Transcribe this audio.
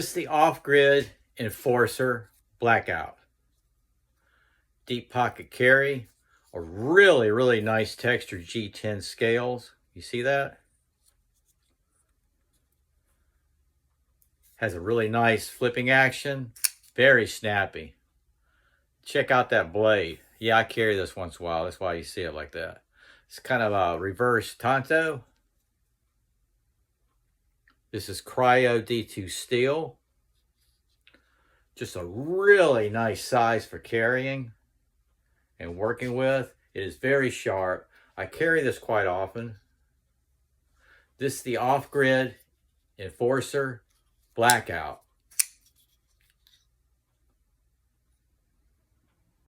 This is the off-grid Enforcer Blackout. Deep pocket carry, a really nice textured G10 scales. You see that? Has a really nice flipping action, very snappy. Check out that blade. Yeah, I carry this once in a while. That's why you see it like that. It's kind of a reverse Tonto. This is Cryo D2 steel. Just a really nice size for carrying and working with. It is very sharp. I carry this quite often. This is the off-grid Enforcer Blackout.